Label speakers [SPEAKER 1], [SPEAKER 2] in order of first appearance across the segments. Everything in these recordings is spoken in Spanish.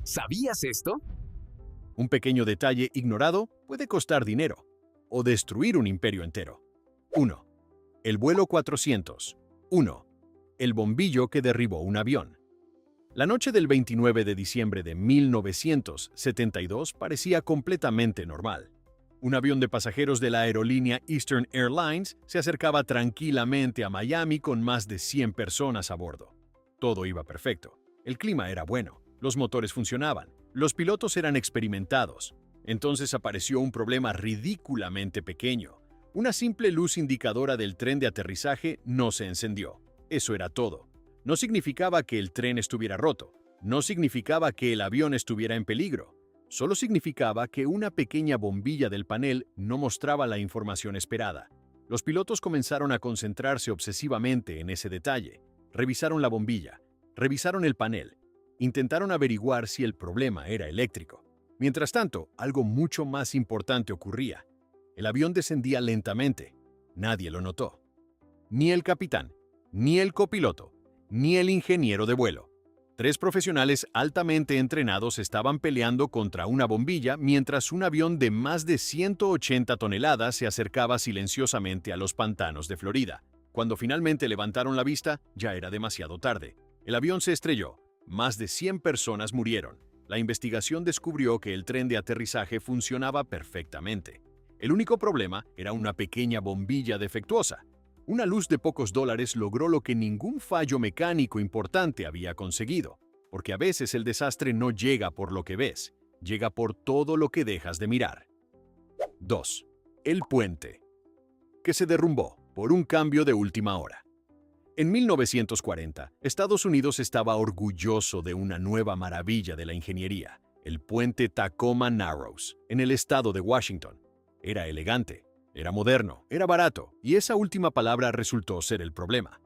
[SPEAKER 1] ¿Sabías esto?
[SPEAKER 2] Un pequeño detalle ignorado puede costar dinero o destruir un imperio entero. 1. El vuelo 400. 1. El bombillo que derribó un avión. La noche del 29 de diciembre de 1972 parecía completamente normal. Un avión de pasajeros de la aerolínea Eastern Airlines se acercaba tranquilamente a Miami con más de 100 personas a bordo. Todo iba perfecto. El clima era bueno, los motores funcionaban, los pilotos eran experimentados. Entonces apareció un problema ridículamente pequeño. Una simple luz indicadora del tren de aterrizaje no se encendió. Eso era todo. No significaba que el tren estuviera roto. No significaba que el avión estuviera en peligro. Solo significaba que una pequeña bombilla del panel no mostraba la información esperada. Los pilotos comenzaron a concentrarse obsesivamente en ese detalle. Revisaron la bombilla, revisaron el panel, intentaron averiguar si el problema era eléctrico. Mientras tanto, algo mucho más importante ocurría. El avión descendía lentamente. Nadie lo notó. Ni el capitán, ni el copiloto, ni el ingeniero de vuelo. 3 profesionales altamente entrenados estaban peleando contra una bombilla mientras un avión de más de 180 toneladas se acercaba silenciosamente a los pantanos de Florida. Cuando finalmente levantaron la vista, ya era demasiado tarde. El avión se estrelló. Más de 100 personas murieron. La investigación descubrió que el tren de aterrizaje funcionaba perfectamente. El único problema era una pequeña bombilla defectuosa. Una luz de pocos dólares logró lo que ningún fallo mecánico importante había conseguido, porque a veces el desastre no llega por lo que ves, llega por todo lo que dejas de mirar. 2. El puente, que se derrumbó por un cambio de última hora. En 1940, Estados Unidos estaba orgulloso de una nueva maravilla de la ingeniería, el puente Tacoma Narrows, en el estado de Washington. Era elegante, era moderno, era barato, y esa última palabra resultó ser el problema.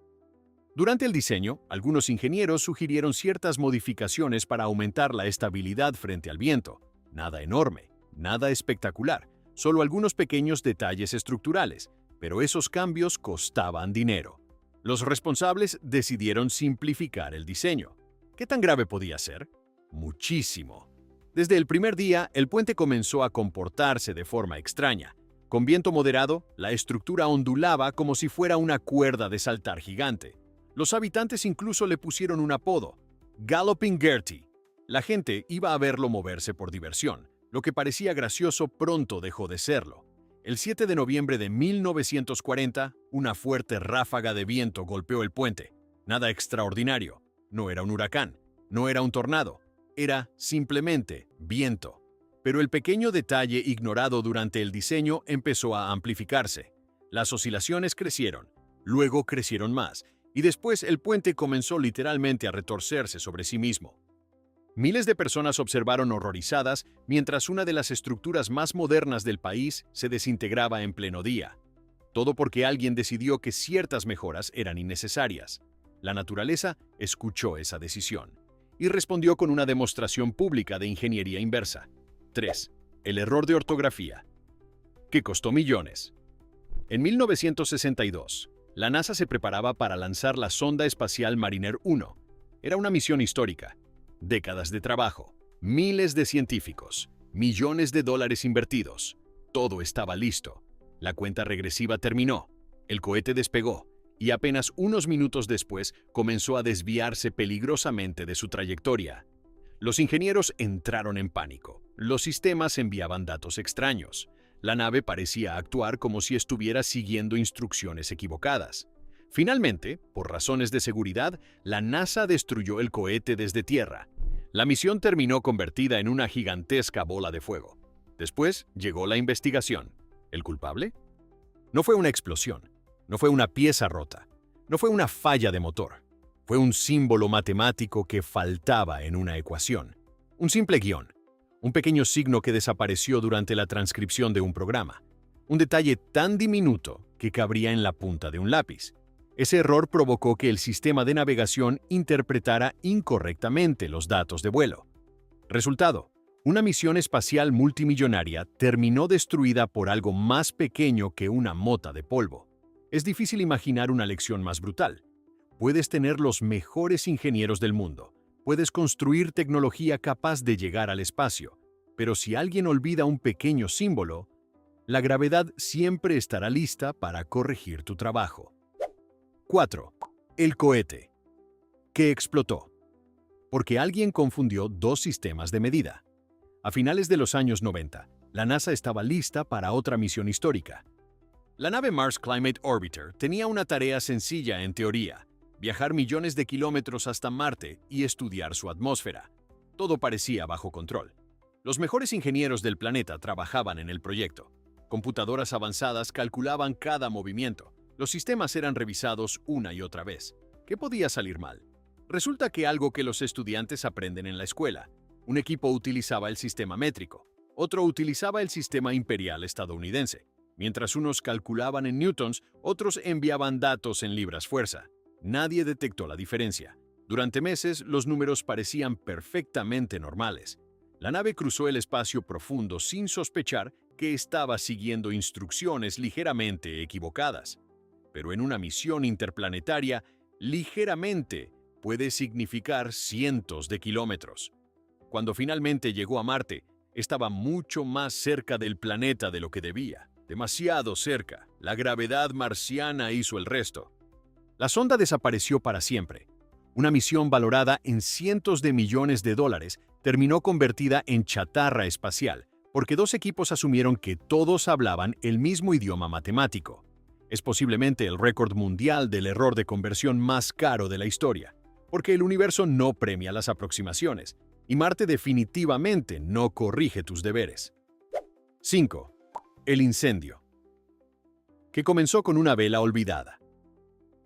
[SPEAKER 2] Durante el diseño, algunos ingenieros sugirieron ciertas modificaciones para aumentar la estabilidad frente al viento. Nada enorme, nada espectacular, solo algunos pequeños detalles estructurales, pero esos cambios costaban dinero. Los responsables decidieron simplificar el diseño. ¿Qué tan grave podía ser? Muchísimo. Desde el primer día, el puente comenzó a comportarse de forma extraña. Con viento moderado, la estructura ondulaba como si fuera una cuerda de saltar gigante. Los habitantes incluso le pusieron un apodo, Galloping Gertie. La gente iba a verlo moverse por diversión. Lo que parecía gracioso pronto dejó de serlo. El 7 de noviembre de 1940, una fuerte ráfaga de viento golpeó el puente. Nada extraordinario. No era un huracán, no era un tornado. Era simplemente viento. Pero el pequeño detalle ignorado durante el diseño empezó a amplificarse. Las oscilaciones crecieron, luego crecieron más, y después el puente comenzó literalmente a retorcerse sobre sí mismo. Miles de personas observaron horrorizadas mientras una de las estructuras más modernas del país se desintegraba en pleno día. Todo porque alguien decidió que ciertas mejoras eran innecesarias. La naturaleza escuchó esa decisión y respondió con una demostración pública de ingeniería inversa. 3. El error de ortografía, que costó millones. En 1962, la NASA se preparaba para lanzar la sonda espacial Mariner 1. Era una misión histórica. Décadas de trabajo, miles de científicos, millones de dólares invertidos. Todo estaba listo. La cuenta regresiva terminó. El cohete despegó y apenas unos minutos después comenzó a desviarse peligrosamente de su trayectoria. Los ingenieros entraron en pánico. Los sistemas enviaban datos extraños. La nave parecía actuar como si estuviera siguiendo instrucciones equivocadas. Finalmente, por razones de seguridad, la NASA destruyó el cohete desde tierra. La misión terminó convertida en una gigantesca bola de fuego. Después llegó la investigación. ¿El culpable? No fue una explosión. No fue una pieza rota. No fue una falla de motor. Fue un símbolo matemático que faltaba en una ecuación. Un simple guión. Un pequeño signo que desapareció durante la transcripción de un programa. Un detalle tan diminuto que cabría en la punta de un lápiz. Ese error provocó que el sistema de navegación interpretara incorrectamente los datos de vuelo. Resultado: una misión espacial multimillonaria terminó destruida por algo más pequeño que una mota de polvo. Es difícil imaginar una lección más brutal. Puedes tener los mejores ingenieros del mundo, Puedes construir tecnología capaz de llegar al espacio, pero si alguien olvida un pequeño símbolo, la gravedad siempre estará lista para corregir tu trabajo. 4. El cohete, que explotó. Porque alguien confundió dos sistemas de medida. A finales de los años 90, la NASA estaba lista para otra misión histórica. La nave Mars Climate Orbiter tenía una tarea sencilla en teoría: viajar millones de kilómetros hasta Marte y estudiar su atmósfera. Todo parecía bajo control. Los mejores ingenieros del planeta trabajaban en el proyecto. Computadoras avanzadas calculaban cada movimiento. Los sistemas eran revisados una y otra vez. ¿Qué podía salir mal? Resulta que algo que los estudiantes aprenden en la escuela. Un equipo utilizaba el sistema métrico, otro utilizaba el sistema imperial estadounidense. Mientras unos calculaban en newtons, otros enviaban datos en libras-fuerza. Nadie detectó la diferencia. Durante meses, los números parecían perfectamente normales. La nave cruzó el espacio profundo sin sospechar que estaba siguiendo instrucciones ligeramente equivocadas. Pero en una misión interplanetaria, ligeramente puede significar cientos de kilómetros. Cuando finalmente llegó a Marte, estaba mucho más cerca del planeta de lo que debía. Demasiado cerca. La gravedad marciana hizo el resto. La sonda desapareció para siempre. Una misión valorada en cientos de millones de dólares terminó convertida en chatarra espacial, porque dos equipos asumieron que todos hablaban el mismo idioma matemático. Es posiblemente el récord mundial del error de conversión más caro de la historia, porque el universo no premia las aproximaciones, y Marte definitivamente no corrige tus deberes. 5. El incendio, que comenzó con una vela olvidada.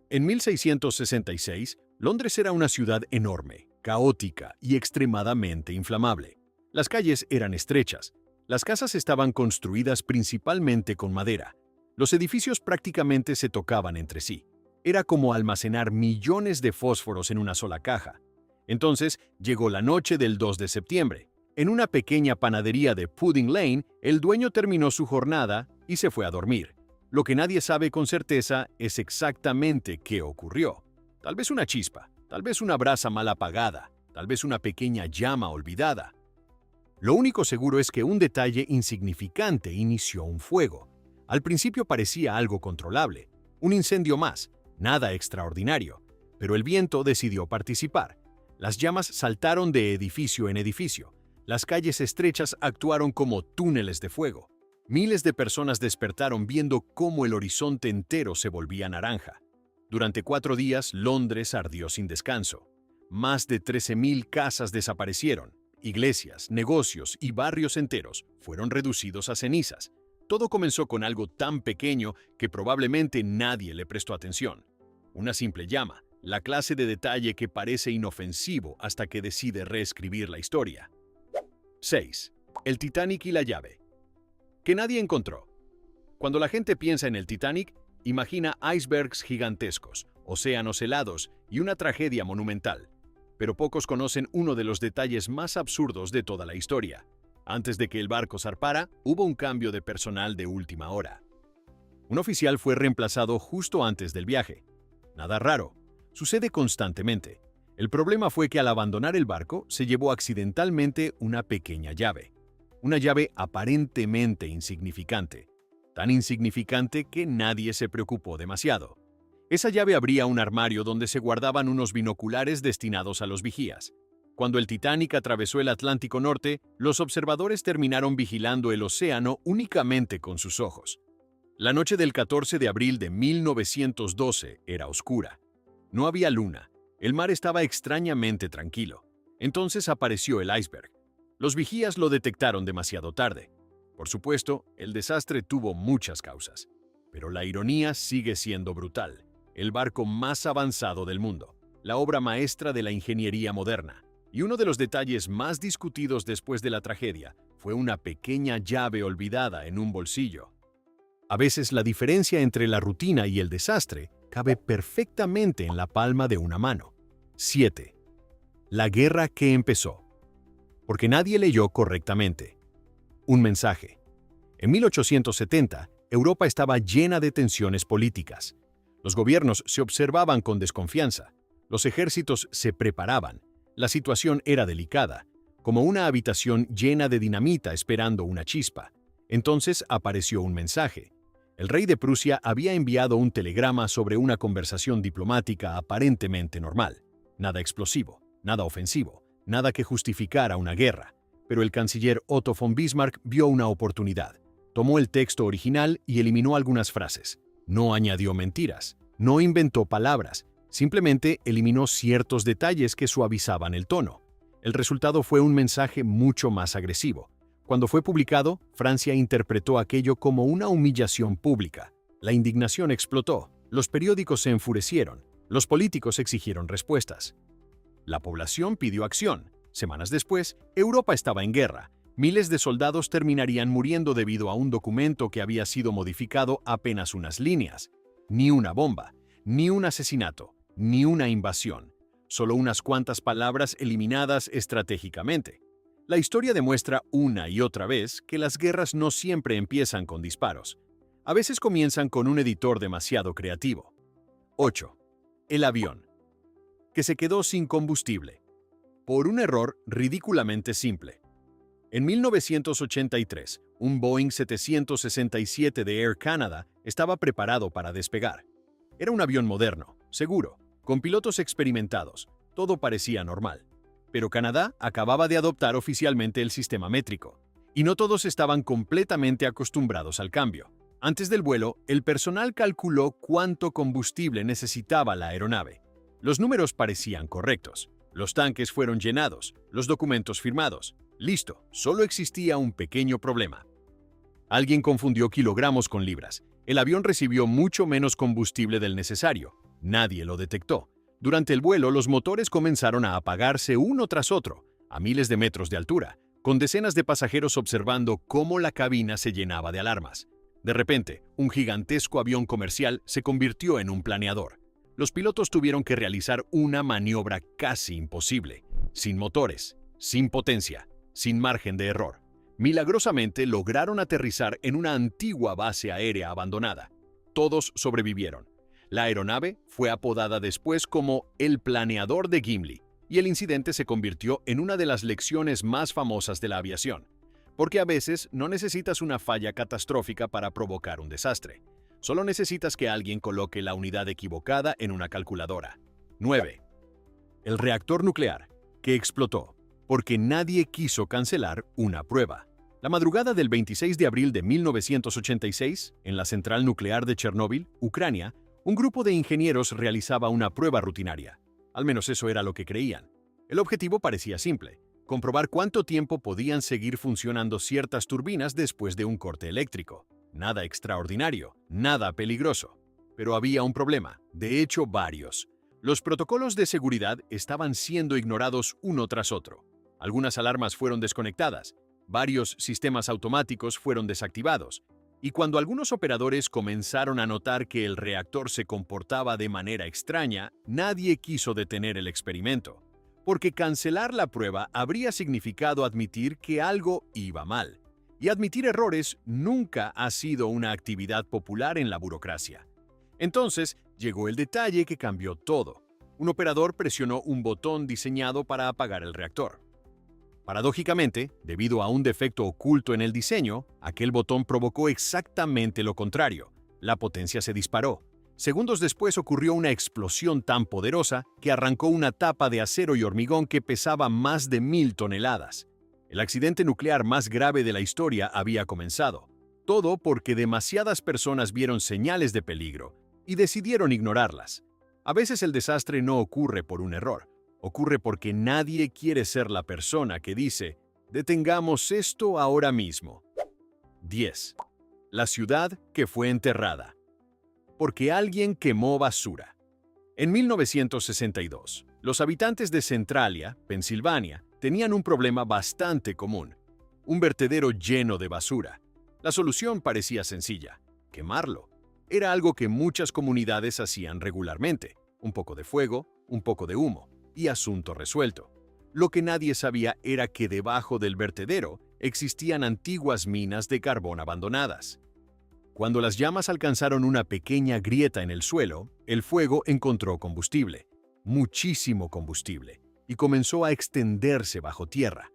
[SPEAKER 2] En 1666, Londres era una ciudad enorme, caótica y extremadamente inflamable. Las calles eran estrechas, las casas estaban construidas principalmente con madera, los edificios prácticamente se tocaban entre sí. Era como almacenar millones de fósforos en una sola caja. Entonces llegó la noche del 2 de septiembre. En una pequeña panadería de Pudding Lane, el dueño terminó su jornada y se fue a dormir. Lo que nadie sabe con certeza es exactamente qué ocurrió. Tal vez una chispa, tal vez una brasa mal apagada, tal vez una pequeña llama olvidada. Lo único seguro es que un detalle insignificante inició un fuego. Al principio parecía algo controlable, un incendio más, nada extraordinario, pero el viento decidió participar. Las llamas saltaron de edificio en edificio. Las calles estrechas actuaron como túneles de fuego. Miles de personas despertaron viendo cómo el horizonte entero se volvía naranja. Durante 4 días, Londres ardió sin descanso. Más de 13.000 casas desaparecieron. Iglesias, negocios y barrios enteros fueron reducidos a cenizas. Todo comenzó con algo tan pequeño que probablemente nadie le prestó atención. Una simple llama, la clase de detalle que parece inofensivo hasta que decide reescribir la historia. 6. El Titanic y la llave, que nadie encontró. Cuando la gente piensa en el Titanic, imagina icebergs gigantescos, océanos helados y una tragedia monumental. Pero pocos conocen uno de los detalles más absurdos de toda la historia. Antes de que el barco zarpara, hubo un cambio de personal de última hora. Un oficial fue reemplazado justo antes del viaje. Nada raro, sucede constantemente. El problema fue que al abandonar el barco se llevó accidentalmente una pequeña llave. Una llave aparentemente insignificante. Tan insignificante que nadie se preocupó demasiado. Esa llave abría un armario donde se guardaban unos binoculares destinados a los vigías. Cuando el Titanic atravesó el Atlántico Norte, los observadores terminaron vigilando el océano únicamente con sus ojos. La noche del 14 de abril de 1912 era oscura. No había luna. El mar estaba extrañamente tranquilo. Entonces apareció el iceberg. Los vigías lo detectaron demasiado tarde. Por supuesto, el desastre tuvo muchas causas. Pero la ironía sigue siendo brutal. El barco más avanzado del mundo, la obra maestra de la ingeniería moderna, y uno de los detalles más discutidos después de la tragedia fue una pequeña llave olvidada en un bolsillo. A veces la diferencia entre la rutina y el desastre cabe perfectamente en la palma de una mano. 7. La guerra que empezó. Porque nadie leyó correctamente. Un mensaje. En 1870, Europa estaba llena de tensiones políticas. Los gobiernos se observaban con desconfianza. Los ejércitos se preparaban. La situación era delicada, como una habitación llena de dinamita esperando una chispa. Entonces apareció un mensaje. El rey de Prusia había enviado un telegrama sobre una conversación diplomática aparentemente normal. Nada explosivo, nada ofensivo, nada que justificara una guerra. Pero el canciller Otto von Bismarck vio una oportunidad. Tomó el texto original y eliminó algunas frases. No añadió mentiras, no inventó palabras, simplemente eliminó ciertos detalles que suavizaban el tono. El resultado fue un mensaje mucho más agresivo. Cuando fue publicado, Francia interpretó aquello como una humillación pública. La indignación explotó, los periódicos se enfurecieron, los políticos exigieron respuestas. La población pidió acción. Semanas después, Europa estaba en guerra. Miles de soldados terminarían muriendo debido a un documento que había sido modificado apenas unas líneas. Ni una bomba, ni un asesinato, ni una invasión. Solo unas cuantas palabras eliminadas estratégicamente. La historia demuestra una y otra vez que las guerras no siempre empiezan con disparos. A veces comienzan con un editor demasiado creativo. 8. El avión, que se quedó sin combustible. Por un error ridículamente simple. En 1983, un Boeing 767 de Air Canada estaba preparado para despegar. Era un avión moderno, seguro, con pilotos experimentados. Todo parecía normal. Pero Canadá acababa de adoptar oficialmente el sistema métrico, y no todos estaban completamente acostumbrados al cambio. Antes del vuelo, el personal calculó cuánto combustible necesitaba la aeronave. Los números parecían correctos. Los tanques fueron llenados, los documentos firmados. Listo, solo existía un pequeño problema. Alguien confundió kilogramos con libras. El avión recibió mucho menos combustible del necesario. Nadie lo detectó. Durante el vuelo, los motores comenzaron a apagarse uno tras otro, a miles de metros de altura, con decenas de pasajeros observando cómo la cabina se llenaba de alarmas. De repente, un gigantesco avión comercial se convirtió en un planeador. Los pilotos tuvieron que realizar una maniobra casi imposible, sin motores, sin potencia, sin margen de error. Milagrosamente lograron aterrizar en una antigua base aérea abandonada. Todos sobrevivieron. La aeronave fue apodada después como el planeador de Gimli, y el incidente se convirtió en una de las lecciones más famosas de la aviación. Porque a veces no necesitas una falla catastrófica para provocar un desastre. Solo necesitas que alguien coloque la unidad equivocada en una calculadora. 9. El reactor nuclear, que explotó, porque nadie quiso cancelar una prueba. La madrugada del 26 de abril de 1986, en la central nuclear de Chernóbil, Ucrania, un grupo de ingenieros realizaba una prueba rutinaria. Al menos eso era lo que creían. El objetivo parecía simple: comprobar cuánto tiempo podían seguir funcionando ciertas turbinas después de un corte eléctrico. Nada extraordinario, nada peligroso. Pero había un problema, de hecho varios. Los protocolos de seguridad estaban siendo ignorados uno tras otro. Algunas alarmas fueron desconectadas, varios sistemas automáticos fueron desactivados, y cuando algunos operadores comenzaron a notar que el reactor se comportaba de manera extraña, nadie quiso detener el experimento, porque cancelar la prueba habría significado admitir que algo iba mal. Y admitir errores nunca ha sido una actividad popular en la burocracia. Entonces, llegó el detalle que cambió todo. Un operador presionó un botón diseñado para apagar el reactor. Paradójicamente, debido a un defecto oculto en el diseño, aquel botón provocó exactamente lo contrario. La potencia se disparó. Segundos después ocurrió una explosión tan poderosa que arrancó una tapa de acero y hormigón que pesaba más de 1000 toneladas. El accidente nuclear más grave de la historia había comenzado. Todo porque demasiadas personas vieron señales de peligro y decidieron ignorarlas. A veces el desastre no ocurre por un error. Ocurre porque nadie quiere ser la persona que dice: detengamos esto ahora mismo. 10. La ciudad que fue enterrada. Porque alguien quemó basura. En 1962, los habitantes de Centralia, Pensilvania, tenían un problema bastante común: un vertedero lleno de basura. La solución parecía sencilla: quemarlo. Era algo que muchas comunidades hacían regularmente: un poco de fuego, un poco de humo, y asunto resuelto. Lo que nadie sabía era que debajo del vertedero existían antiguas minas de carbón abandonadas. Cuando las llamas alcanzaron una pequeña grieta en el suelo, el fuego encontró combustible, muchísimo combustible. y comenzó a extenderse bajo tierra.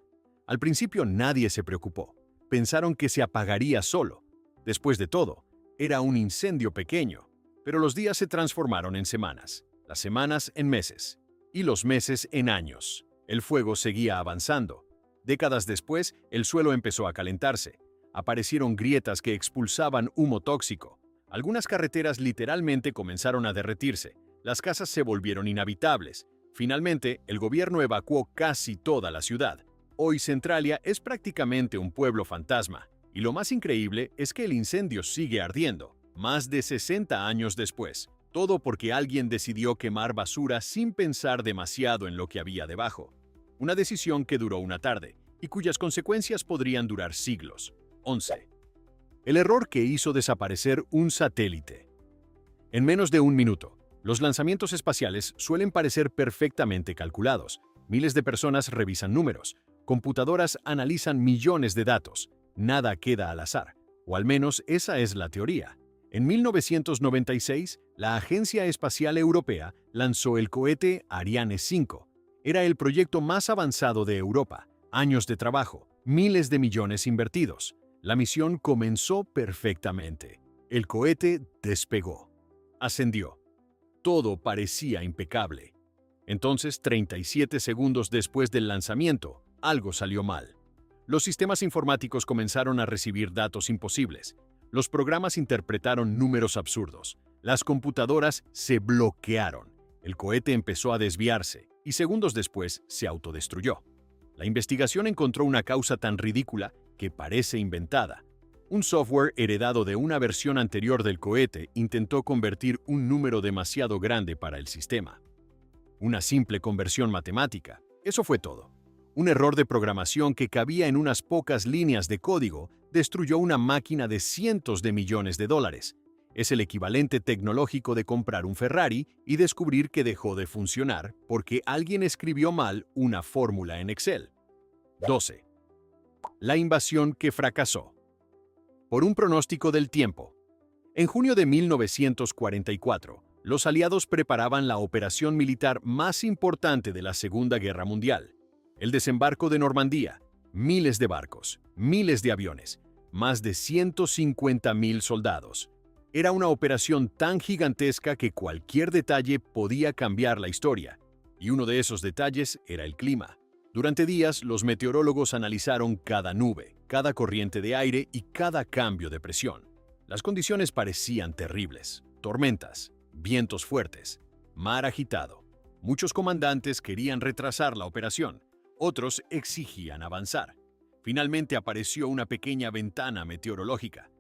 [SPEAKER 2] Al principio nadie se preocupó. Pensaron que se apagaría solo. Después de todo, era un incendio pequeño, pero los días se transformaron en semanas, las semanas en meses y los meses en años. El fuego seguía avanzando. Décadas después, el suelo empezó a calentarse. Aparecieron grietas que expulsaban humo tóxico. Algunas carreteras literalmente comenzaron a derretirse. Las casas se volvieron inhabitables. Finalmente, el gobierno evacuó casi toda la ciudad. Hoy Centralia es prácticamente un pueblo fantasma. Y lo más increíble es que el incendio sigue ardiendo, más de 60 años después. Todo porque alguien decidió quemar basura sin pensar demasiado en lo que había debajo. Una decisión que duró una tarde y cuyas consecuencias podrían durar siglos. 11. El error que hizo desaparecer un satélite. En menos de un minuto, los lanzamientos espaciales suelen parecer perfectamente calculados. Miles de personas revisan números, computadoras analizan millones de datos. Nada queda al azar, o al menos esa es la teoría. En 1996, la Agencia Espacial Europea lanzó el cohete Ariane 5. Era el proyecto más avanzado de Europa. Años de trabajo, miles de millones invertidos. La misión comenzó perfectamente. El cohete despegó. Ascendió. Todo parecía impecable. Entonces, 37 segundos después del lanzamiento, algo salió mal. Los sistemas informáticos comenzaron a recibir datos imposibles. Los programas interpretaron números absurdos. Las computadoras se bloquearon. El cohete empezó a desviarse y segundos después se autodestruyó. La investigación encontró una causa tan ridícula que parece inventada. Un software heredado de una versión anterior del cohete intentó convertir un número demasiado grande para el sistema. Una simple conversión matemática. Eso fue todo. Un error de programación que cabía en unas pocas líneas de código destruyó una máquina de cientos de millones de dólares. Es el equivalente tecnológico de comprar un Ferrari y descubrir que dejó de funcionar porque alguien escribió mal una fórmula en Excel. 12. La invasión que fracasó. Por un pronóstico del tiempo. En junio de 1944, los aliados preparaban la operación militar más importante de la Segunda Guerra Mundial. El desembarco de Normandía, miles de barcos, miles de aviones, más de 150,000 soldados. Era una operación tan gigantesca que cualquier detalle podía cambiar la historia, y uno de esos detalles era el clima. Durante días, los meteorólogos analizaron cada nube, cada corriente de aire y cada cambio de presión. Las condiciones parecían terribles: tormentas, vientos fuertes, mar agitado. Muchos comandantes querían retrasar la operación, otros exigían avanzar. Finalmente apareció una pequeña ventana meteorológica.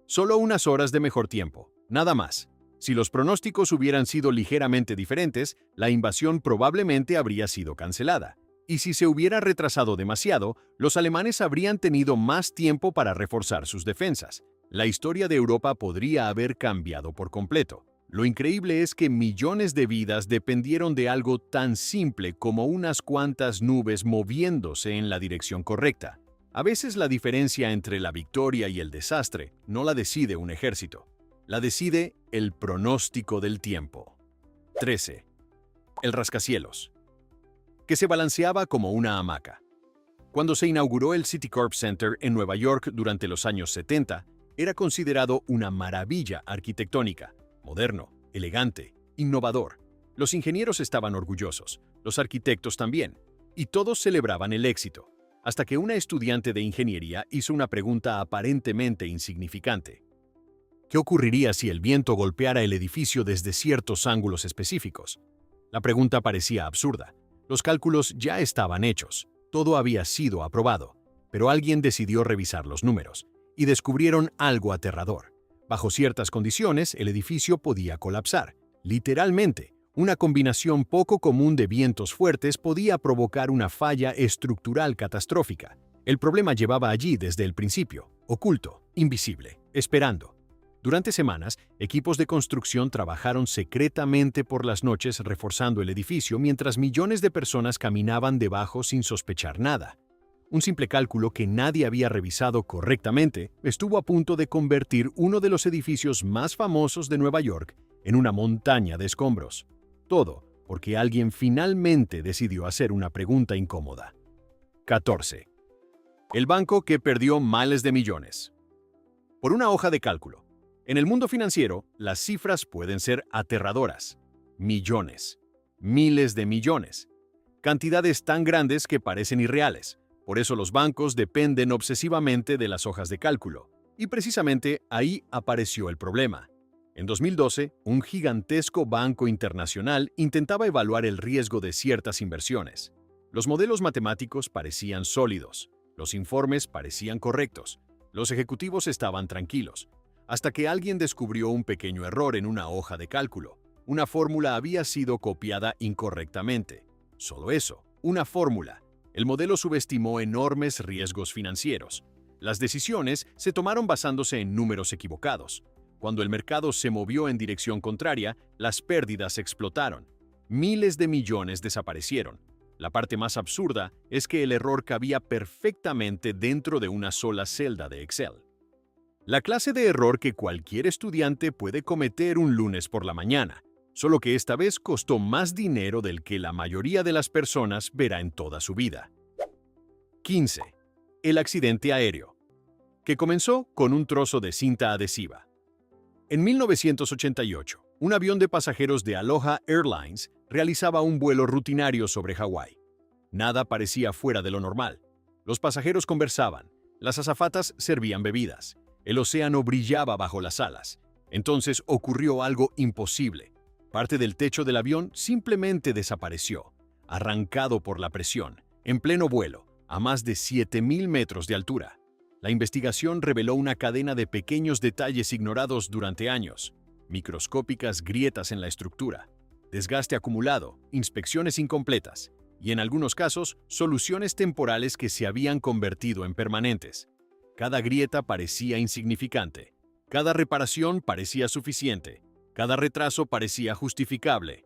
[SPEAKER 2] Solo unas horas de mejor tiempo, nada más. Si los pronósticos hubieran sido ligeramente diferentes, la invasión probablemente habría sido cancelada. Y si se hubiera retrasado demasiado, los alemanes habrían tenido más tiempo para reforzar sus defensas. La historia de Europa podría haber cambiado por completo. Lo increíble es que millones de vidas dependieron de algo tan simple como unas cuantas nubes moviéndose en la dirección correcta. A veces la diferencia entre la victoria y el desastre no la decide un ejército, la decide el pronóstico del tiempo. 13. El rascacielos, que se balanceaba como una hamaca. Cuando se inauguró el Citicorp Center en Nueva York durante los años 70, era considerado una maravilla arquitectónica, moderno, elegante, innovador. Los ingenieros estaban orgullosos, los arquitectos también, y todos celebraban el éxito. Hasta que una estudiante de ingeniería hizo una pregunta aparentemente insignificante. ¿Qué ocurriría si el viento golpeara el edificio desde ciertos ángulos específicos? La pregunta parecía absurda. Los cálculos ya estaban hechos, todo había sido aprobado, pero alguien decidió revisar los números, y descubrieron algo aterrador. Bajo ciertas condiciones, el edificio podía colapsar. Literalmente, una combinación poco común de vientos fuertes podía provocar una falla estructural catastrófica. El problema llevaba allí desde el principio, oculto, invisible, esperando. Durante semanas, equipos de construcción trabajaron secretamente por las noches reforzando el edificio mientras millones de personas caminaban debajo sin sospechar nada. Un simple cálculo que nadie había revisado correctamente estuvo a punto de convertir uno de los edificios más famosos de Nueva York en una montaña de escombros. Todo porque alguien finalmente decidió hacer una pregunta incómoda. 14. El banco que perdió miles de millones. Por una hoja de cálculo. En el mundo financiero, las cifras pueden ser aterradoras. Millones. Miles de millones. Cantidades tan grandes que parecen irreales. Por eso los bancos dependen obsesivamente de las hojas de cálculo. Y precisamente ahí apareció el problema. En 2012, un gigantesco banco internacional intentaba evaluar el riesgo de ciertas inversiones. Los modelos matemáticos parecían sólidos, los informes parecían correctos, los ejecutivos estaban tranquilos, hasta que alguien descubrió un pequeño error en una hoja de cálculo. Una fórmula había sido copiada incorrectamente. Solo eso, una fórmula. El modelo subestimó enormes riesgos financieros. Las decisiones se tomaron basándose en números equivocados. Cuando el mercado se movió en dirección contraria, las pérdidas explotaron. Miles de millones desaparecieron. La parte más absurda es que el error cabía perfectamente dentro de una sola celda de Excel. La clase de error que cualquier estudiante puede cometer un lunes por la mañana, solo que esta vez costó más dinero del que la mayoría de las personas verá en toda su vida. 15. El accidente aéreo, que comenzó con un trozo de cinta adhesiva. En 1988, un avión de pasajeros de Aloha Airlines realizaba un vuelo rutinario sobre Hawái. Nada parecía fuera de lo normal. Los pasajeros conversaban, las azafatas servían bebidas, el océano brillaba bajo las alas. Entonces ocurrió algo imposible. Parte del techo del avión simplemente desapareció, arrancado por la presión, en pleno vuelo, a más de 7.000 metros de altura. La investigación reveló una cadena de pequeños detalles ignorados durante años, microscópicas grietas en la estructura, desgaste acumulado, inspecciones incompletas y, en algunos casos, soluciones temporales que se habían convertido en permanentes. Cada grieta parecía insignificante, cada reparación parecía suficiente, cada retraso parecía justificable,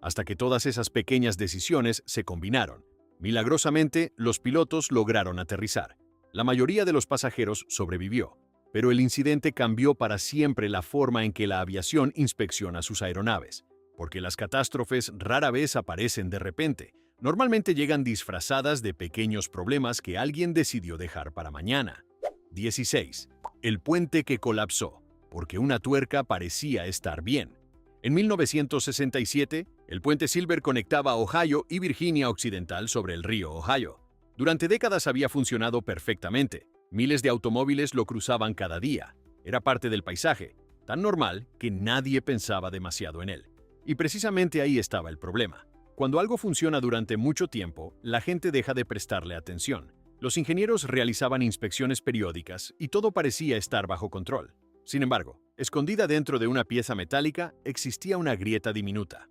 [SPEAKER 2] hasta que todas esas pequeñas decisiones se combinaron. Milagrosamente, los pilotos lograron aterrizar. La mayoría de los pasajeros sobrevivió, pero el incidente cambió para siempre la forma en que la aviación inspecciona sus aeronaves, porque las catástrofes rara vez aparecen de repente, normalmente llegan disfrazadas de pequeños problemas que alguien decidió dejar para mañana. 16. El puente que colapsó, porque una tuerca parecía estar bien. En 1967, el puente Silver conectaba Ohio y Virginia Occidental sobre el río Ohio. Durante décadas había funcionado perfectamente. Miles de automóviles lo cruzaban cada día. Era parte del paisaje, tan normal que nadie pensaba demasiado en él. Y precisamente ahí estaba el problema. Cuando algo funciona durante mucho tiempo, la gente deja de prestarle atención. Los ingenieros realizaban inspecciones periódicas y todo parecía estar bajo control. Sin embargo, escondida dentro de una pieza metálica existía una grieta diminuta,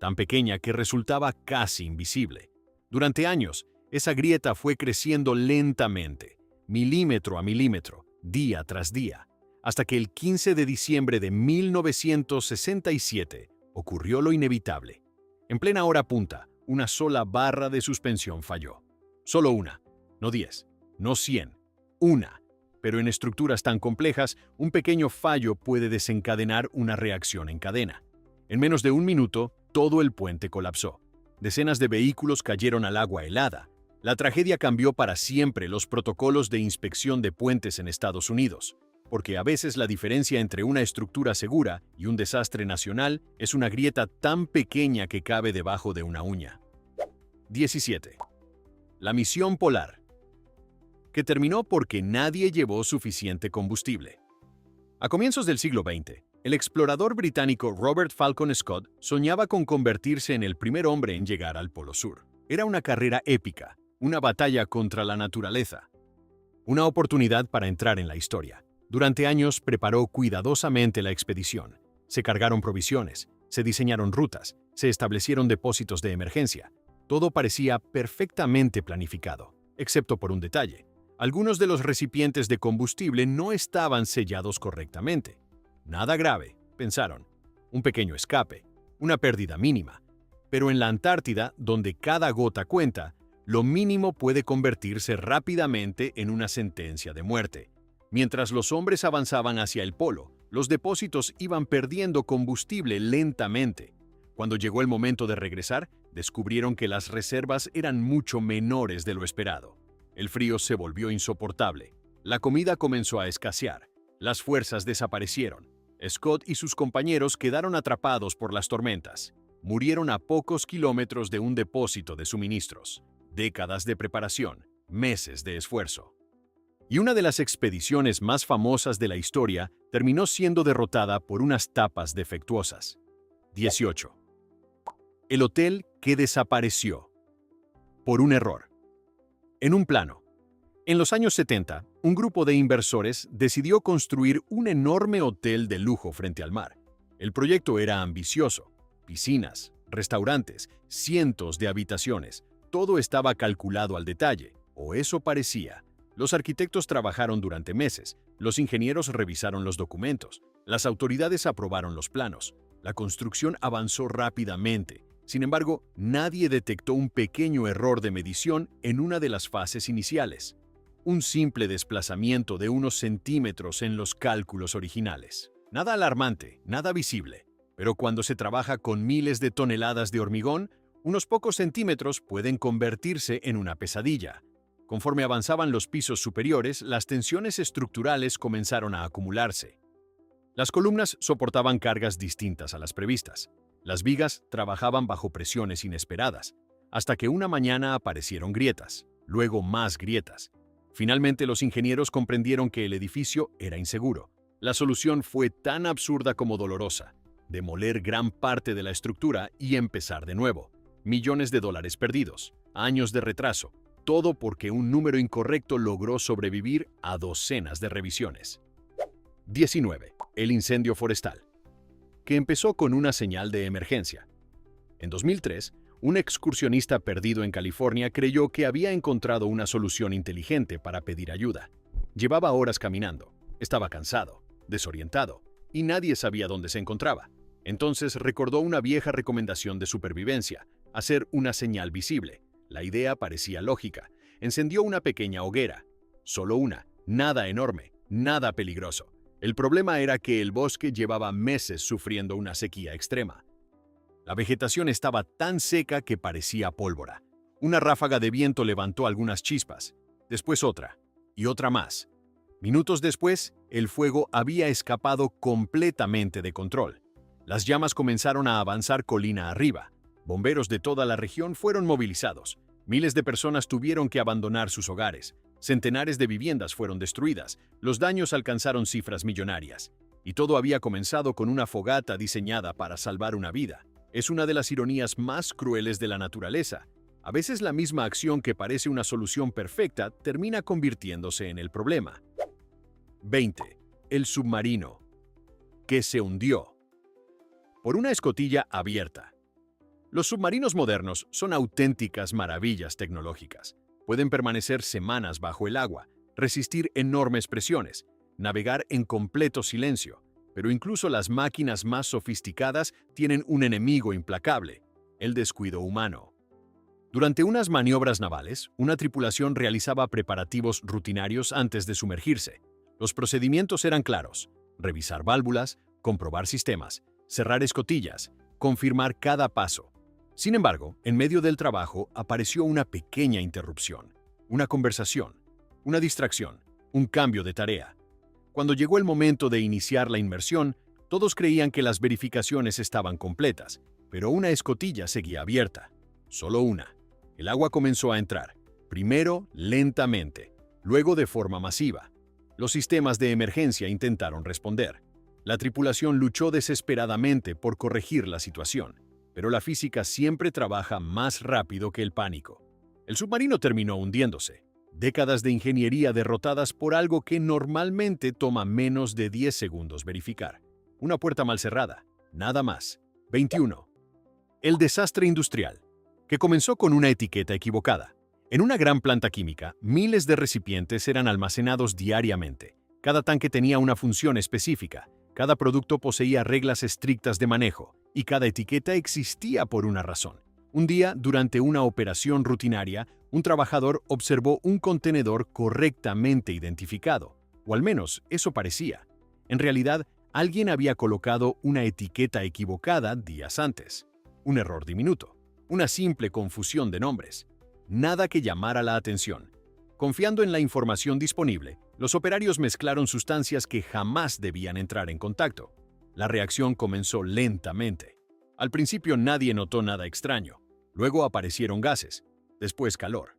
[SPEAKER 2] tan pequeña que resultaba casi invisible. Durante años, esa grieta fue creciendo lentamente, milímetro a milímetro, día tras día, hasta que el 15 de diciembre de 1967 ocurrió lo inevitable. En plena hora punta, una sola barra de suspensión falló. Solo una, no 10, no 100, una. Pero en estructuras tan complejas, un pequeño fallo puede desencadenar una reacción en cadena. En menos de un minuto, todo el puente colapsó. Decenas de vehículos cayeron al agua helada. La tragedia cambió para siempre los protocolos de inspección de puentes en Estados Unidos, porque a veces la diferencia entre una estructura segura y un desastre nacional es una grieta tan pequeña que cabe debajo de una uña. 17. La misión polar, que terminó porque nadie llevó suficiente combustible. A comienzos del siglo XX, el explorador británico Robert Falcon Scott soñaba con convertirse en el primer hombre en llegar al Polo Sur. Era una carrera épica, una batalla contra la naturaleza, una oportunidad para entrar en la historia. Durante años preparó cuidadosamente la expedición. Se cargaron provisiones, se diseñaron rutas, se establecieron depósitos de emergencia. Todo parecía perfectamente planificado, excepto por un detalle. Algunos de los recipientes de combustible no estaban sellados correctamente. Nada grave, pensaron. Un pequeño escape, una pérdida mínima. Pero en la Antártida, donde cada gota cuenta, lo mínimo puede convertirse rápidamente en una sentencia de muerte. Mientras los hombres avanzaban hacia el polo, los depósitos iban perdiendo combustible lentamente. Cuando llegó el momento de regresar, descubrieron que las reservas eran mucho menores de lo esperado. El frío se volvió insoportable. La comida comenzó a escasear. Las fuerzas desaparecieron. Scott y sus compañeros quedaron atrapados por las tormentas. Murieron a pocos kilómetros de un depósito de suministros. Décadas de preparación, meses de esfuerzo. Y una de las expediciones más famosas de la historia terminó siendo derrotada por unas tapas defectuosas. 18. El hotel que desapareció. Por un error. En un plano. En los años 70, un grupo de inversores decidió construir un enorme hotel de lujo frente al mar. El proyecto era ambicioso. Piscinas, restaurantes, cientos de habitaciones. Todo estaba calculado al detalle, o eso parecía. Los arquitectos trabajaron durante meses, los ingenieros revisaron los documentos, las autoridades aprobaron los planos. La construcción avanzó rápidamente. Sin embargo, nadie detectó un pequeño error de medición en una de las fases iniciales. Un simple desplazamiento de unos centímetros en los cálculos originales. Nada alarmante, nada visible. Pero cuando se trabaja con miles de toneladas de hormigón, unos pocos centímetros pueden convertirse en una pesadilla. Conforme avanzaban los pisos superiores, las tensiones estructurales comenzaron a acumularse. Las columnas soportaban cargas distintas a las previstas. Las vigas trabajaban bajo presiones inesperadas, hasta que una mañana aparecieron grietas, luego más grietas. Finalmente los ingenieros comprendieron que el edificio era inseguro. La solución fue tan absurda como dolorosa: demoler gran parte de la estructura y empezar de nuevo. Millones de dólares perdidos, años de retraso, todo porque un número incorrecto logró sobrevivir a docenas de revisiones. 19. El incendio forestal, que empezó con una señal de emergencia. En 2003, un excursionista perdido en California creyó que había encontrado una solución inteligente para pedir ayuda. Llevaba horas caminando, estaba cansado, desorientado, y nadie sabía dónde se encontraba. Entonces recordó una vieja recomendación de supervivencia: hacer una señal visible. La idea parecía lógica. Encendió una pequeña hoguera. Solo una, nada enorme, nada peligroso. El problema era que el bosque llevaba meses sufriendo una sequía extrema. La vegetación estaba tan seca que parecía pólvora. Una ráfaga de viento levantó algunas chispas, después otra, y otra más. Minutos después, el fuego había escapado completamente de control. Las llamas comenzaron a avanzar colina arriba. Bomberos de toda la región fueron movilizados. Miles de personas tuvieron que abandonar sus hogares. Centenares de viviendas fueron destruidas. Los daños alcanzaron cifras millonarias. Y todo había comenzado con una fogata diseñada para salvar una vida. Es una de las ironías más crueles de la naturaleza. A veces la misma acción que parece una solución perfecta termina convirtiéndose en el problema. 20. El submarino, que se hundió. Por una escotilla abierta. Los submarinos modernos son auténticas maravillas tecnológicas. Pueden permanecer semanas bajo el agua, resistir enormes presiones, navegar en completo silencio. Pero incluso las máquinas más sofisticadas tienen un enemigo implacable: el descuido humano. Durante unas maniobras navales, una tripulación realizaba preparativos rutinarios antes de sumergirse. Los procedimientos eran claros: revisar válvulas, comprobar sistemas, cerrar escotillas, confirmar cada paso. Sin embargo, en medio del trabajo apareció una pequeña interrupción, una conversación, una distracción, un cambio de tarea. Cuando llegó el momento de iniciar la inmersión, todos creían que las verificaciones estaban completas, pero una escotilla seguía abierta. Solo una. El agua comenzó a entrar, primero lentamente, luego de forma masiva. Los sistemas de emergencia intentaron responder. La tripulación luchó desesperadamente por corregir la situación, pero la física siempre trabaja más rápido que el pánico. El submarino terminó hundiéndose. Décadas de ingeniería derrotadas por algo que normalmente toma menos de 10 segundos verificar. Una puerta mal cerrada, nada más. 21. El desastre industrial, que comenzó con una etiqueta equivocada. En una gran planta química, miles de recipientes eran almacenados diariamente. Cada tanque tenía una función específica, cada producto poseía reglas estrictas de manejo, y cada etiqueta existía por una razón. Un día, durante una operación rutinaria, un trabajador observó un contenedor correctamente identificado, o al menos eso parecía. En realidad, alguien había colocado una etiqueta equivocada días antes. un error diminuto, una simple confusión de nombres. Nada que llamara la atención. Confiando en la información disponible, los operarios mezclaron sustancias que jamás debían entrar en contacto. La reacción comenzó lentamente. Al principio nadie notó nada extraño. Luego aparecieron gases, después calor.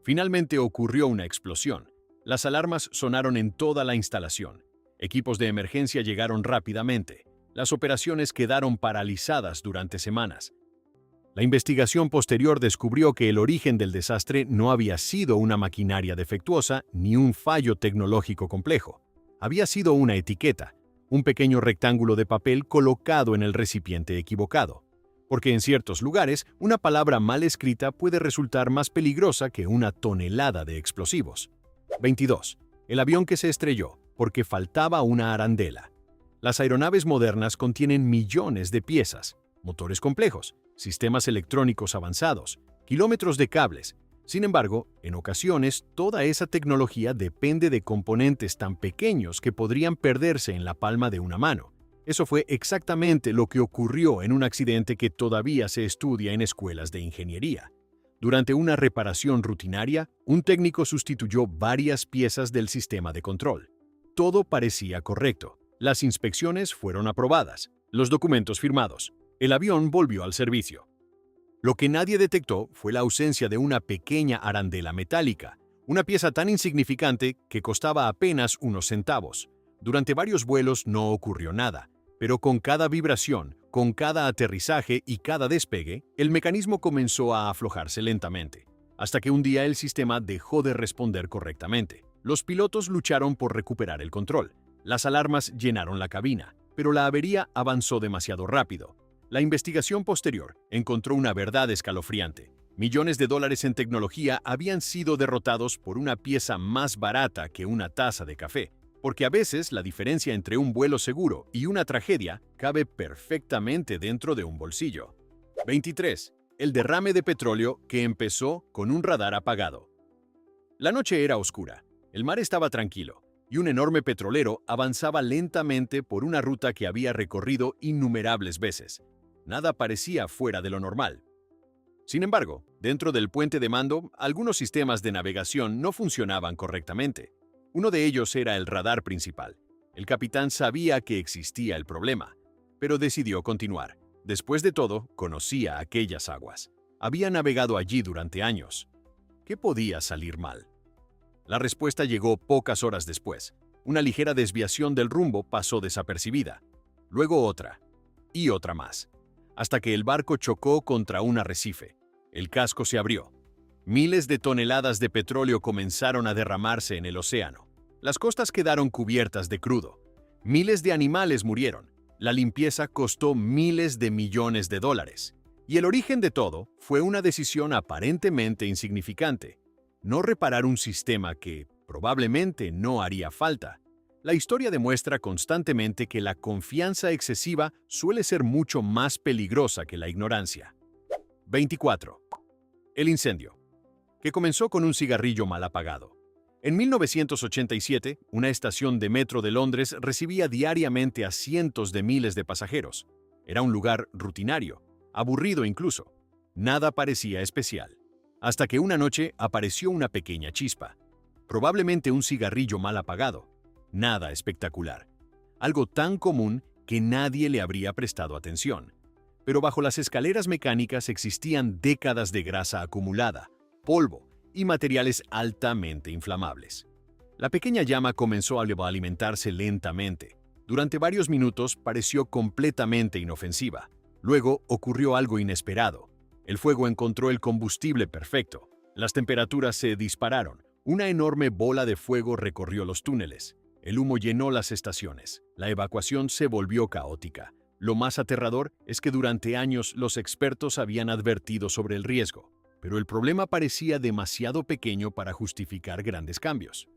[SPEAKER 2] Finalmente ocurrió una explosión. Las alarmas sonaron en toda la instalación. Equipos de emergencia llegaron rápidamente. Las operaciones quedaron paralizadas durante semanas. La investigación posterior descubrió que el origen del desastre no había sido una maquinaria defectuosa ni un fallo tecnológico complejo. Había sido una etiqueta, un pequeño rectángulo de papel colocado en el recipiente equivocado. Porque en ciertos lugares, una palabra mal escrita puede resultar más peligrosa que una tonelada de explosivos. 22. El avión que se estrelló porque faltaba una arandela. Las aeronaves modernas contienen millones de piezas, motores complejos, sistemas electrónicos avanzados, kilómetros de cables. Sin embargo, en ocasiones, toda esa tecnología depende de componentes tan pequeños que podrían perderse en la palma de una mano. Eso fue exactamente lo que ocurrió en un accidente que todavía se estudia en escuelas de ingeniería. Durante una reparación rutinaria, un técnico sustituyó varias piezas del sistema de control. Todo parecía correcto. Las inspecciones fueron aprobadas, los documentos firmados. El avión volvió al servicio. Lo que nadie detectó fue la ausencia de una pequeña arandela metálica, una pieza tan insignificante que costaba apenas unos centavos. Durante varios vuelos no ocurrió nada, pero con cada vibración, con cada aterrizaje y cada despegue, el mecanismo comenzó a aflojarse lentamente, hasta que un día el sistema dejó de responder correctamente. Los pilotos lucharon por recuperar el control. Las alarmas llenaron la cabina, pero la avería avanzó demasiado rápido. La investigación posterior encontró una verdad escalofriante. Millones de dólares en tecnología habían sido derrotados por una pieza más barata que una taza de café, porque a veces la diferencia entre un vuelo seguro y una tragedia cabe perfectamente dentro de un bolsillo. 23. El derrame de petróleo que empezó con un radar apagado. La noche era oscura, el mar estaba tranquilo, y un enorme petrolero avanzaba lentamente por una ruta que había recorrido innumerables veces. Nada parecía fuera de lo normal. Sin embargo, dentro del puente de mando, algunos sistemas de navegación no funcionaban correctamente. Uno de ellos era el radar principal. El capitán sabía que existía el problema, pero decidió continuar. Después de todo, conocía aquellas aguas. Había navegado allí durante años. ¿Qué podía salir mal? La respuesta llegó pocas horas después. Una ligera desviación del rumbo pasó desapercibida. Luego otra, y otra más, hasta que el barco chocó contra un arrecife. El casco se abrió. Miles de toneladas de petróleo comenzaron a derramarse en el océano. Las costas quedaron cubiertas de crudo. Miles de animales murieron. La limpieza costó miles de millones de dólares. Y el origen de todo fue una decisión aparentemente insignificante: no reparar un sistema que probablemente no haría falta. La historia demuestra constantemente que la confianza excesiva suele ser mucho más peligrosa que la ignorancia. 24. El incendio, que comenzó con un cigarrillo mal apagado. En 1987, una estación de metro de Londres recibía diariamente a cientos de miles de pasajeros. Era un lugar rutinario, aburrido incluso. Nada parecía especial. Hasta que una noche apareció una pequeña chispa. Probablemente un cigarrillo mal apagado. Nada espectacular. Algo tan común que nadie le habría prestado atención. Pero bajo las escaleras mecánicas existían décadas de grasa acumulada, polvo y materiales altamente inflamables. La pequeña llama comenzó a alimentarse lentamente. Durante varios minutos pareció completamente inofensiva. Luego ocurrió algo inesperado. El fuego encontró el combustible perfecto. Las temperaturas se dispararon. Una enorme bola de fuego recorrió los túneles. El humo llenó las estaciones. La evacuación se volvió caótica. Lo más aterrador es que durante años los expertos habían advertido sobre el riesgo, pero el problema parecía demasiado pequeño para justificar grandes cambios.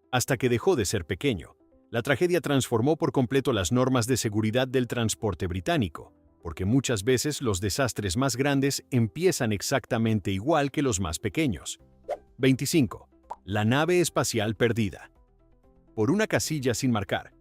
[SPEAKER 2] Hasta que dejó de ser pequeño. La tragedia transformó por completo las normas de seguridad del transporte británico, porque muchas veces los desastres más grandes empiezan exactamente igual que los más pequeños. 25. La nave espacial perdida. Por una casilla sin marcar.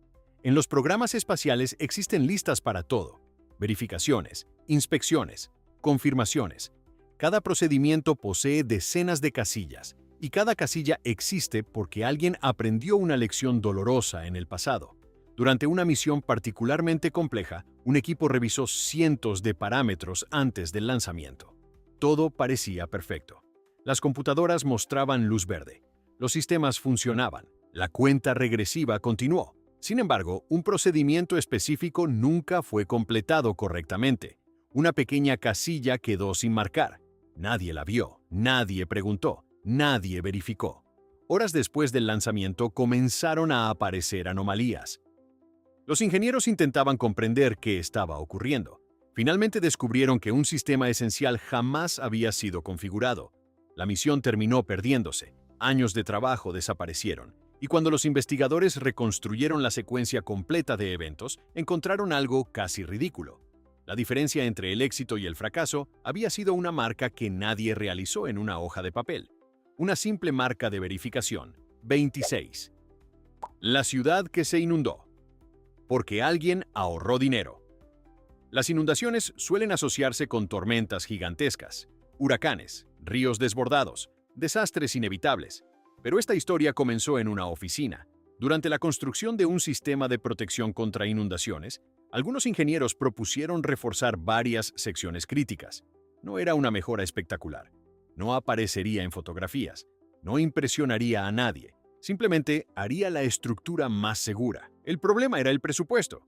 [SPEAKER 2] En los programas espaciales existen listas para todo. verificaciones, inspecciones, confirmaciones. Cada procedimiento posee decenas de casillas, y cada casilla existe porque alguien aprendió una lección dolorosa en el pasado. Durante una misión particularmente compleja, un equipo revisó cientos de parámetros antes del lanzamiento. Todo parecía perfecto. Las computadoras mostraban luz verde. Los sistemas funcionaban. La cuenta regresiva continuó. Sin embargo, un procedimiento específico nunca fue completado correctamente. Una pequeña casilla quedó sin marcar. Nadie la vio, nadie preguntó, nadie verificó. Horas después del lanzamiento comenzaron a aparecer anomalías. Los ingenieros intentaban comprender qué estaba ocurriendo. Finalmente descubrieron que un sistema esencial jamás había sido configurado. La misión terminó perdiéndose. Años de trabajo desaparecieron. Y cuando los investigadores reconstruyeron la secuencia completa de eventos, encontraron algo casi ridículo. La diferencia entre el éxito y el fracaso había sido una marca que nadie realizó en una hoja de papel. Una simple marca de verificación. 26. La ciudad que se inundó. Porque alguien ahorró dinero. Las inundaciones suelen asociarse con tormentas gigantescas, huracanes, ríos desbordados, desastres inevitables. Pero esta historia comenzó en una oficina. Durante la construcción de un sistema de protección contra inundaciones, algunos ingenieros propusieron reforzar varias secciones críticas. No era una mejora espectacular. No aparecería en fotografías. No impresionaría a nadie. Simplemente haría la estructura más segura. El problema era el presupuesto.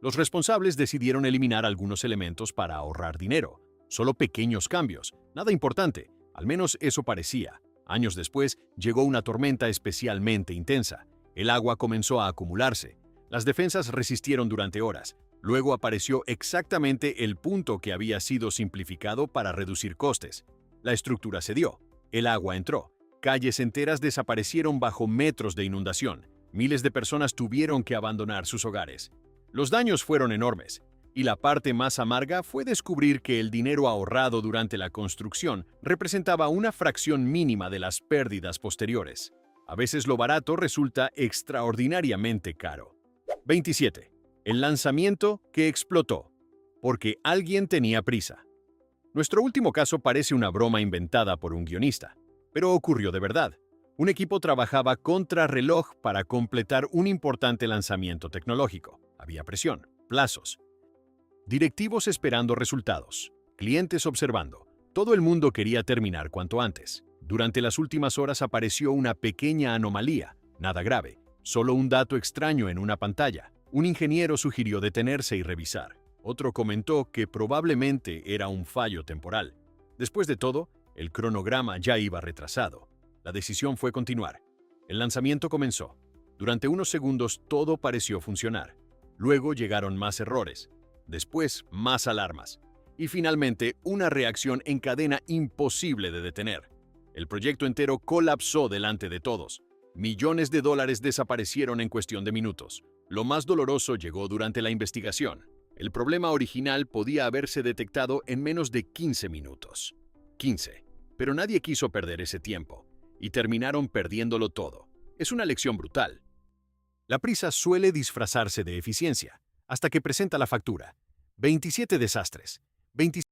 [SPEAKER 2] Los responsables decidieron eliminar algunos elementos para ahorrar dinero. Solo pequeños cambios. Nada importante. Al menos eso parecía. Años después, llegó una tormenta especialmente intensa. El agua comenzó a acumularse. Las defensas resistieron durante horas. Luego apareció exactamente el punto que había sido simplificado para reducir costes. La estructura cedió. El agua entró. Calles enteras desaparecieron bajo metros de inundación. Miles de personas tuvieron que abandonar sus hogares. Los daños fueron enormes. Y la parte más amarga fue descubrir que el dinero ahorrado durante la construcción representaba una fracción mínima de las pérdidas posteriores. A veces lo barato resulta extraordinariamente caro. 27. El lanzamiento que explotó. Porque alguien tenía prisa. Nuestro último caso parece una broma inventada por un guionista, pero ocurrió de verdad. Un equipo trabajaba contrarreloj para completar un importante lanzamiento tecnológico. Había presión, plazos. Directivos esperando resultados, clientes observando. Todo el mundo quería terminar cuanto antes. Durante las últimas horas apareció una pequeña anomalía, nada grave, solo un dato extraño en una pantalla. Un ingeniero sugirió detenerse y revisar. Otro comentó que probablemente era un fallo temporal. Después de todo, el cronograma ya iba retrasado. La decisión fue continuar. El lanzamiento comenzó. Durante unos segundos todo pareció funcionar. Luego llegaron más errores. Después, más alarmas. Y finalmente, una reacción en cadena imposible de detener. El proyecto entero colapsó delante de todos. Millones de dólares desaparecieron en cuestión de minutos. Lo más doloroso llegó durante la investigación. El problema original podía haberse detectado en menos de 15 minutos. 15. Pero nadie quiso perder ese tiempo. Y terminaron perdiéndolo todo. Es una lección brutal. La prisa suele disfrazarse de eficiencia, hasta que presenta la factura. 27 desastres, 27